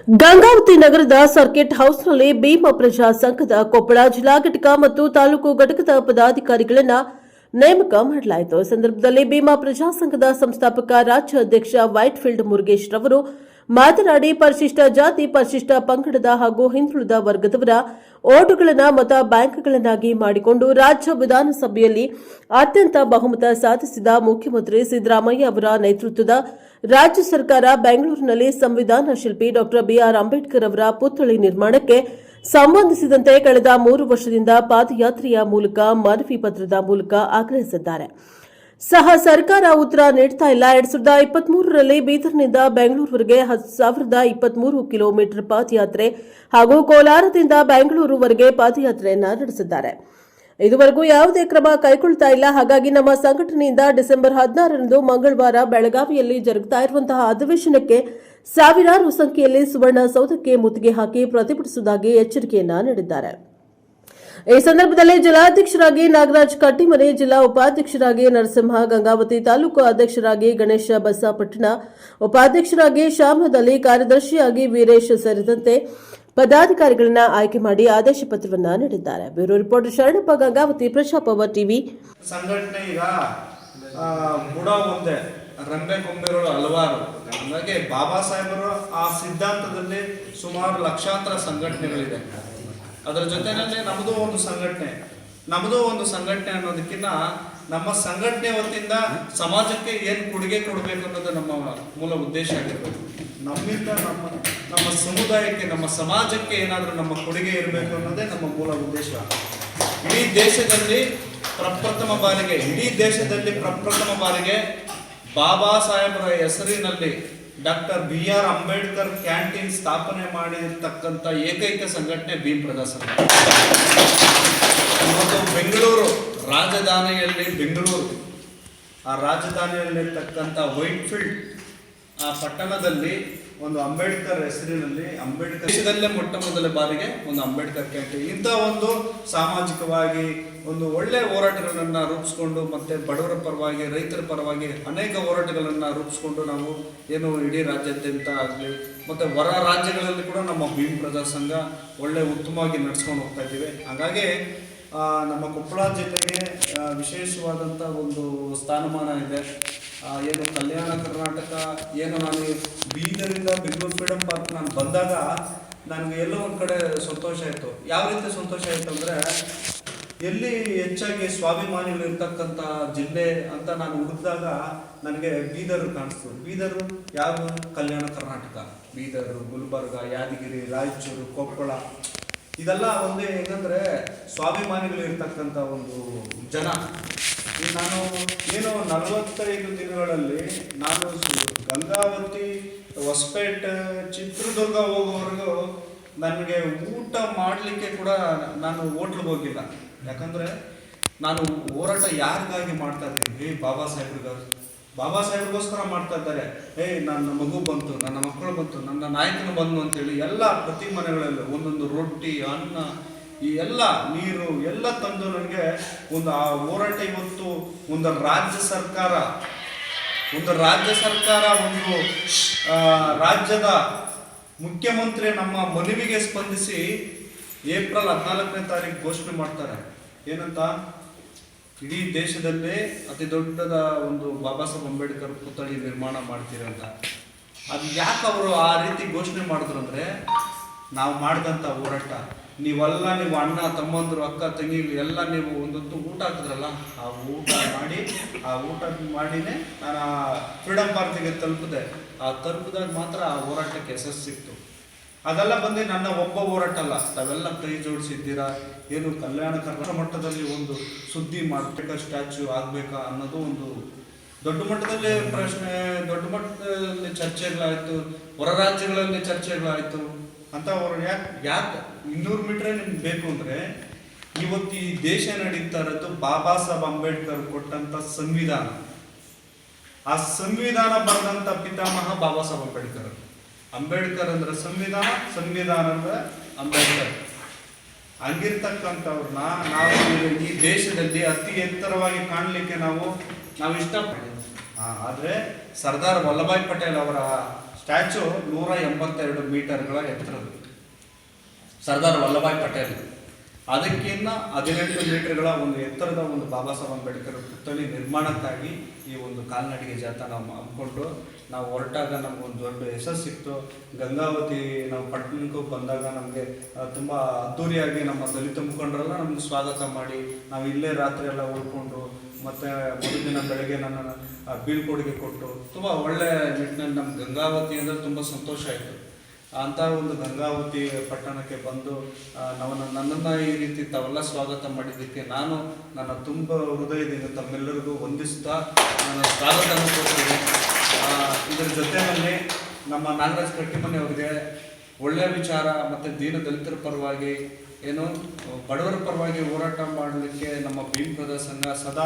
ಗಂಗಾವತಿ ನಗರದ ಸರ್ಕಿಟ್ ಹೌಸ್ನಲ್ಲಿ ಭೀಮ ಪ್ರಜಾ ಸಂಘದ ಕೊಪ್ಪಳ ಜಿಲ್ಲಾ ಘಟಕ ಮತ್ತು ತಾಲೂಕು ಘಟಕದ ಪದಾಧಿಕಾರಿಗಳನ್ನು ನೇಮಕ ಮಾಡಲಾಯಿತು. ಈ ಸಂದರ್ಭದಲ್ಲಿ ಭೀಮಾ ಪ್ರಜಾ ಸಂಘದ ಸಂಸ್ಥಾಪಕ ರಾಜ್ಯ ಅಧ್ಯಕ್ಷ ವೈಟ್ಫೀಲ್ಡ್ ಮುರುಗೇಶ್ ರವರು ಮಾತನಾಡಿ, ಪರಿಶಿಷ್ಟ ಜಾತಿ, ಪರಿಶಿಷ್ಟ ಪಂಗಡದ ಹಾಗೂ ಹಿಂದುಳಿದ ವರ್ಗದವರ ಓಟುಗಳನ್ನು ಮತ ಬ್ಯಾಂಕ್ಗಳನ್ನಾಗಿ ಮಾಡಿಕೊಂಡು ರಾಜ್ಯ ವಿಧಾನಸಭೆಯಲ್ಲಿ ಅತ್ಯಂತ ಬಹುಮತ ಸಾಧಿಸಿದ ಮುಖ್ಯಮಂತ್ರಿ ಸಿದ್ದರಾಮಯ್ಯ ಅವರ ನೇತೃತ್ವದ ರಾಜ್ಯ ಸರ್ಕಾರ ಬೆಂಗಳೂರಿನಲ್ಲಿ ಸಂವಿಧಾನ ಶಿಲ್ಪಿ ಡಾ ಬಿಆರ್ ಅಂಬೇಡ್ಕರ್ ಅವರ ಪುತ್ಥಳಿ ನಿರ್ಮಾಣಕ್ಕೆ ಸಂಬಂಧಿಸಿದಂತೆ ಕಳೆದ 3 ವರ್ಷದಿಂದ ಪಾದಯಾತ್ರೆಯ ಮೂಲಕ, ಮನವಿ ಪತ್ರದ ಮೂಲಕ ಆಗ್ರಹಿಸಿದ್ದಾರೆ. ಸರ್ಕಾರ ಉತ್ತರ ನೀಡುತ್ತಾ ಇಲ್ಲ. 2023ರಲ್ಲಿ ಬೀದರ್ನಿಂದ ಬೆಂಗಳೂರುವರೆಗೆ 1023 ಕಿಲೋಮೀಟರ್ ಪಾದಯಾತ್ರೆ ಹಾಗೂ ಕೋಲಾರದಿಂದ ಬೆಂಗಳೂರುವರೆಗೆ ಪಾದಯಾತ್ರೆಯನ್ನು ನಡೆಸಿದ್ದಾರೆ. ಇದುವರೆಗೂ ಯಾವುದೇ ಕ್ರಮ ಕೈಗೊಳ್ಳುತ್ತಾ ಇಲ್ಲ. ಹಾಗಾಗಿ ನಮ್ಮ ಸಂಘಟನೆಯಿಂದ ಡಿಸೆಂಬರ್ 16ರಂದು ಮಂಗಳವಾರ ಬೆಳಗಾವಿಯಲ್ಲಿ ಜರುಗುತ್ತಾ ಇರುವಂತಹ ಅಧಿವೇಶನಕ್ಕೆ ಸಾವಿರಾರು ಸಂಖ್ಯೆಯಲ್ಲಿ ಸುವರ್ಣಸೌಧಕ್ಕೆ ಮುತ್ತಿಗೆ ಹಾಕಿ ಪ್ರತಿಭಟಿಸುವುದಾಗಿ ಎಚ್ಚರಿಕೆಯನ್ನ ನೀಡಿದ್ದಾರೆ. ಈ ಸಂದರ್ಭದಲ್ಲಿ ಜಿಲ್ಲಾಧ್ಯಕ್ಷರಾಗಿ ನಾಗರಾಜ್ ಕಟ್ಟಿಮನೆ, ಜಿಲ್ಲಾ ಉಪಾಧ್ಯಕ್ಷರಾಗಿ ನರಸಿಂಹ, ಗಂಗಾವತಿ ತಾಲೂಕು ಅಧ್ಯಕ್ಷರಾಗಿ ಗಣೇಶ ಬಸಾಪಟ್ಟಣ, ಉಪಾಧ್ಯಕ್ಷರಾಗಿ ಶ್ಯಾಮದಲ್ಲಿ, ಕಾರ್ಯದರ್ಶಿಯಾಗಿ ವೀರೇಶ್ ಸೇರಿದಂತೆ ಪದಾಧಿಕಾರಿಗಳನ್ನ ಆಯ್ಕೆ ಮಾಡಿ ಆದೇಶ ಪತ್ರವನ್ನ ನೀಡಿದ್ದಾರೆ. Bureau reporter Sharanappa, Gangavati, Praja power TV. ಸಂಘಟನೆ ಈಗ ಬುಡ ಒಂದೇ, ರಂಬೆ ಕೊಂಬೆಗಳು ಹಲವಾರು. ಹಾಗಾಗಿ ಬಾಬಾ ಸಾಹೇಬರು ಆ ಸಿದ್ಧಾಂತದಲ್ಲಿ ಸುಮಾರು ಲಕ್ಷಾಂತರ ಸಂಘಟನೆಗಳಿದೆ. ಅದರ ಜೊತೆಯಲ್ಲಿ ನಮ್ಮದು ಒಂದು ಸಂಘಟನೆ ಅನ್ನೋದಕ್ಕಿಂತ ನಮ್ಮ ಸಂಘಟನೆ ವತಿಯಿಂದ ಸಮಾಜಕ್ಕೆ ಏನು ಕೊಡುಗೆ ಕೊಡಬೇಕು ಅನ್ನೋದು ನಮ್ಮ ಮೂಲ ಉದ್ದೇಶ ಆಗಿರ್ಬೇಕು. ನಮ್ಮಿಂದ ನಮ್ಮ ಸಮುದಾಯಕ್ಕೆ, ನಮ್ಮ ಸಮಾಜಕ್ಕೆ ಏನಾದರೂ ನಮ್ಮ ಕೊಡುಗೆ ಇರಬೇಕು ಅನ್ನೋದೇ ನಮ್ಮ ಮೂಲ ಉದ್ದೇಶ. ಇಡೀ ದೇಶದಲ್ಲಿ ಪ್ರಪ್ರಥಮ ಬಾರಿಗೆ ಬಾಬಾ ಸಾಹೇಬರ ಹೆಸರಿನಲ್ಲಿ ಡಾಕ್ಟರ್ ಬಿಆರ್ ಅಂಬೇಡ್ಕರ್ ಕ್ಯಾಂಟೀನ್ ಸ್ಥಾಪನೆ ಮಾಡಿರ್ತಕ್ಕಂಥ ಏಕೈಕ ಸಂಘಟನೆ ಭೀಮ್ ಪ್ರಜಾ ಸಂಘ. ಇವತ್ತು ಬೆಂಗಳೂರು ರಾಜಧಾನಿಯಲ್ಲಿರ್ತಕ್ಕಂಥ ವೈಟ್ಫೀಲ್ಡ್ ಆ ಪಟ್ಟಣದಲ್ಲಿ ಒಂದು ಅಂಬೇಡ್ಕರ್ ಹೆಸರಿನಲ್ಲಿ ದೇಶದಲ್ಲೇ ಮೊಟ್ಟ ಮೊದಲ ಬಾರಿಗೆ ಒಂದು ಅಂಬೇಡ್ಕರ್ ಕ್ಯಾಂಟೀನ್, ಇಂಥ ಒಂದು ಸಾಮಾಜಿಕವಾಗಿ ಒಂದು ಒಳ್ಳೆ ಹೋರಾಟಗಳನ್ನ ರೂಪಿಸ್ಕೊಂಡು, ಮತ್ತೆ ಬಡವರ ಪರವಾಗಿ, ರೈತರ ಪರವಾಗಿ ಅನೇಕ ಹೋರಾಟಗಳನ್ನ ರೂಪಿಸ್ಕೊಂಡು ನಾವು ಏನು ಇಡೀ ರಾಜ್ಯಾದ್ಯಂತ ಆಗಲಿ ಮತ್ತೆ ಹೊರ ರಾಜ್ಯಗಳಲ್ಲಿ ಕೂಡ ನಮ್ಮ ಭೀಮ್ ಪ್ರಜಾ ಸಂಘ ಒಳ್ಳೆ ಉತ್ತಮವಾಗಿ ನಡೆಸ್ಕೊಂಡು ಹೋಗ್ತಾ ಇದ್ದೀವಿ. ಹಾಗಾಗಿ ನಮ್ಮ ಕೊಪ್ಪಳ ಜಿಲ್ಲೆಗೆ ವಿಶೇಷವಾದಂಥ ಒಂದು ಸ್ಥಾನಮಾನ ಇದೆ. ಏನು ಕಲ್ಯಾಣ ಕರ್ನಾಟಕ, ಏನು ನಾನು ಬೀದರಿಂದ ಬೆಂಗಳೂರು ಫ್ರೀಡಮ್ ಪಾರ್ಕ್ ನಾನು ಬಂದಾಗ ನನಗೆ ಎಲ್ಲೋ ಒಂದು ಕಡೆ ಸಂತೋಷ ಆಯಿತು. ಯಾವ ರೀತಿ ಸಂತೋಷ ಆಯಿತು ಅಂದರೆ, ಎಲ್ಲಿ ಹೆಚ್ಚಾಗಿ ಸ್ವಾಭಿಮಾನಿಗಳು ಇರ್ತಕ್ಕಂಥ ಜಿಲ್ಲೆ ಅಂತ ನಾನು ಹುಡುಕಿದಾಗ ನನಗೆ ಬೀದರ್ ಕಾಣಿಸ್ತು. ಬೀದರು ಯಾವ ಕಲ್ಯಾಣ ಕರ್ನಾಟಕ, ಬೀದರು, ಗುಲ್ಬರ್ಗ, ಯಾದಗಿರಿ, ರಾಯಚೂರು, ಕೊಪ್ಪಳ, ಇದೆಲ್ಲ ಒಂದೇ ಏನಂದರೆ ಸ್ವಾಭಿಮಾನಿಗಳು ಇರ್ತಕ್ಕಂಥ ಒಂದು ಜನ. ನಾನು ಏನು 45 ದಿನಗಳಲ್ಲಿ ನಾನು ಗಂಗಾವತಿ, ಹೊಸಪೇಟೆ, ಚಿತ್ರದುರ್ಗ ಹೋಗೋವರೆಗೂ ನನಗೆ ಊಟ ಮಾಡಲಿಕ್ಕೆ ಕೂಡ ನಾನು ಹೋಟ್ಲಿಗೆ ಹೋಗಿಲ್ಲ. ಯಾಕಂದರೆ ನಾನು ಹೋರಾಟ ಯಾರಿಗಾಗಿ ಮಾಡ್ತಾ ಇದ್ದೀನಿ? ಬಾಬಾ ಸಾಹೇಬ್ರಿಗೋಸ್ಕರ ಮಾಡ್ತಾ ಇದ್ದಾರೆ. ನನ್ನ ಮಗು ಬಂತು, ನನ್ನ ಮಕ್ಕಳು ಬಂತು, ನನ್ನ ನಾಯಕನು ಬಂದು ಅಂತೇಳಿ ಎಲ್ಲ ಪ್ರತಿ ಮನೆಗಳಲ್ಲಿ ಒಂದೊಂದು ರೊಟ್ಟಿ, ಅನ್ನ, ಈ ಎಲ್ಲ ನೀರು ಎಲ್ಲ ತಂದು ನನಗೆ ಒಂದು ಆ ಹೋರಾಟ ಇವತ್ತು ಒಂದು ರಾಜ್ಯ ಸರ್ಕಾರ ಒಂದು ರಾಜ್ಯದ ಮುಖ್ಯಮಂತ್ರಿ ನಮ್ಮ ಮನವಿಗೆ ಸ್ಪಂದಿಸಿ ಏಪ್ರಿಲ್ 14ನೇ ತಾರೀಕು ಘೋಷಣೆ ಮಾಡ್ತಾರೆ. ಏನಂತ? ಇಡೀ ದೇಶದಲ್ಲೇ ಅತಿ ದೊಡ್ಡದ ಒಂದು ಬಾಬಾ ಸಾಹೇಬ್ ಅಂಬೇಡ್ಕರ್ ಪುತ್ಥಳಿ ನಿರ್ಮಾಣ ಮಾಡ್ತೀರಂತ. ಅದು ಯಾಕೆ ಅವರು ಆ ರೀತಿ ಘೋಷಣೆ ಮಾಡಿದ್ರು ಅಂದರೆ, ನಾವು ಮಾಡಿದಂಥ ಹೋರಾಟ, ನೀವು ಅಣ್ಣ ತಮ್ಮಂದರು, ಅಕ್ಕ ತಂಗಿ ಎಲ್ಲ ನೀವು ಒಂದೊಂದು ಊಟ ಹಾಕಿದ್ರಲ್ಲ, ಆ ಊಟ ಮಾಡಿನೇ ನಾನು ಆ ಫ್ರೀಡಮ್ ಪಾರ್ಕಿಗೆ ತಲುಪಿದೆ. ಆ ತಲುಪಿದಾಗ ಮಾತ್ರ ಆ ಹೋರಾಟಕ್ಕೆ ಯಶಸ್ಸು ಸಿಕ್ತು. ಅದೆಲ್ಲ ಬಂದು ನನ್ನ ಒಬ್ಬ ಹೋರಾಟ ಅಲ್ಲ, ತಾವೆಲ್ಲ ಕೈ ಜೋಡಿಸಿದ್ದೀರಾ. ಏನು ಕಲ್ಯಾಣ ಕರ್ನಾಟಕ ಮಟ್ಟದಲ್ಲಿ ಒಂದು ಸುದ್ದಿ ಮಾಡಬೇಕಾ, ಸ್ಟ್ಯಾಚ್ಯೂ ಆಗಬೇಕಾ ಅನ್ನೋದು ಒಂದು ದೊಡ್ಡ ಮಟ್ಟದಲ್ಲಿ ಪ್ರಶ್ನೆ, ದೊಡ್ಡ ಮಟ್ಟದಲ್ಲಿ ಚರ್ಚೆಗಳಾಯಿತು, ಹೊರ ರಾಜ್ಯಗಳಲ್ಲಿ ಚರ್ಚೆಗಳಾಯಿತು ಅಂತ. ಅವರು ಯಾಕೆ 200 ಮೀಟ್ರೇ ನಿಮ್ಗೆ ಬೇಕು ಅಂದರೆ, ಇವತ್ತು ಈ ದೇಶ ನಡೀತಾ ಇರೋದು ಬಾಬಾ ಸಾಹೇಬ್ ಅಂಬೇಡ್ಕರ್ ಕೊಟ್ಟಂತ ಸಂವಿಧಾನ. ಆ ಸಂವಿಧಾನ ಬರೆದಂಥ ಪಿತಾಮಹ ಬಾಬಾ ಸಾಹೇಬ್ ಅಂಬೇಡ್ಕರ್ ಅಂದ್ರೆ ಸಂವಿಧಾನ ಅಂದ್ರೆ ಅಂಬೇಡ್ಕರ್. ಹಂಗಿರ್ತಕ್ಕಂಥವ್ರನ್ನ ನಾವು ಈ ದೇಶದಲ್ಲಿ ಅತಿ ಎತ್ತರವಾಗಿ ಕಾಣಲಿಕ್ಕೆ ನಾವು ಇಷ್ಟಪಡ್ತೀವಿ. ಆದರೆ ಸರ್ದಾರ್ ವಲ್ಲಭಾಯ್ ಪಟೇಲ್ ಅವರ ಸ್ಟ್ಯಾಚು 182 ಮೀಟರ್ಗಳ ಎತ್ತರದ್ದು ಸರ್ದಾರ್ ವಲ್ಲಭಾಯ್ ಪಟೇಲ್. ಅದಕ್ಕಿಂತ 18 ಮೀಟರ್ಗಳ ಒಂದು ಎತ್ತರದ ಒಂದು ಬಾಬಾ ಸಾಹೇಬ್ ಅಂಬೇಡ್ಕರ್ ಪುತ್ಥಳಿ ನಿರ್ಮಾಣಕ್ಕಾಗಿ ಈ ಒಂದು ಕಾಲ್ನಡಿಗೆ ಜಾಥಾ ನಾವು ಹಮ್ಮಿಕೊಂಡು ನಾವು ಹೊರಟಾಗ ನಮಗೊಂದು ದೊಡ್ಡ ಯಶಸ್ಸು ಸಿಕ್ತು. ಗಂಗಾವತಿ ನಾವು ಪಟ್ಟಣಕ್ಕೂ ಬಂದಾಗ ನಮಗೆ ತುಂಬ ಅದ್ದೂರಿಯಾಗಿ ನಮ್ಮ ದಲಿತ ಮುಖಂಡರೆಲ್ಲ ನಮ್ಗೆ ಸ್ವಾಗತ ಮಾಡಿ ನಾವು ಇಲ್ಲೇ ರಾತ್ರಿ ಎಲ್ಲ ಉಳ್ಕೊಂಡು ಮತ್ತು ಮರುದಿನ ಬೆಳಗ್ಗೆ ನನ್ನ ಬೀಳ್ಕೊಡುಗೆ ಕೊಟ್ಟು ತುಂಬ ಒಳ್ಳೆ ನಿಟ್ಟಿನಲ್ಲಿ ನಮ್ಮ ಗಂಗಾವತಿ ಅಂದರೆ ತುಂಬ ಸಂತೋಷ ಆಯಿತು. ಅಂಥ ಒಂದು ಗಂಗಾವತಿ ಪಟ್ಟಣಕ್ಕೆ ಬಂದು ನನ್ನನ್ನು ಈ ರೀತಿ ತಾವೆಲ್ಲ ಸ್ವಾಗತ ಮಾಡಿದ್ದಕ್ಕೆ ನಾನು ನನ್ನ ತುಂಬ ಹೃದಯದಿಂದ ತಮ್ಮೆಲ್ಲರಿಗೂ ವಂದಿಸ್ತಾ ನನ್ನ ಸ್ವಾಗತವನ್ನು ಕೊಡ್ತೀನಿ. ಇದರ ಜೊತೆಯಲ್ಲಿ ನಮ್ಮ ನಾಗರಾಜ್ ಕಟ್ಟಿಮನಿ ಅವರಿಗೆ ಒಳ್ಳೆಯ ವಿಚಾರ ಮತ್ತು ದೀನ ದಲಿತರ ಪರವಾಗಿ ಏನು ಬಡವರ ಪರವಾಗಿ ಹೋರಾಟ ಮಾಡಲಿಕ್ಕೆ ನಮ್ಮ ಭೀಮ್ ಪ್ರಜಾ ಸಂಘ ಸದಾ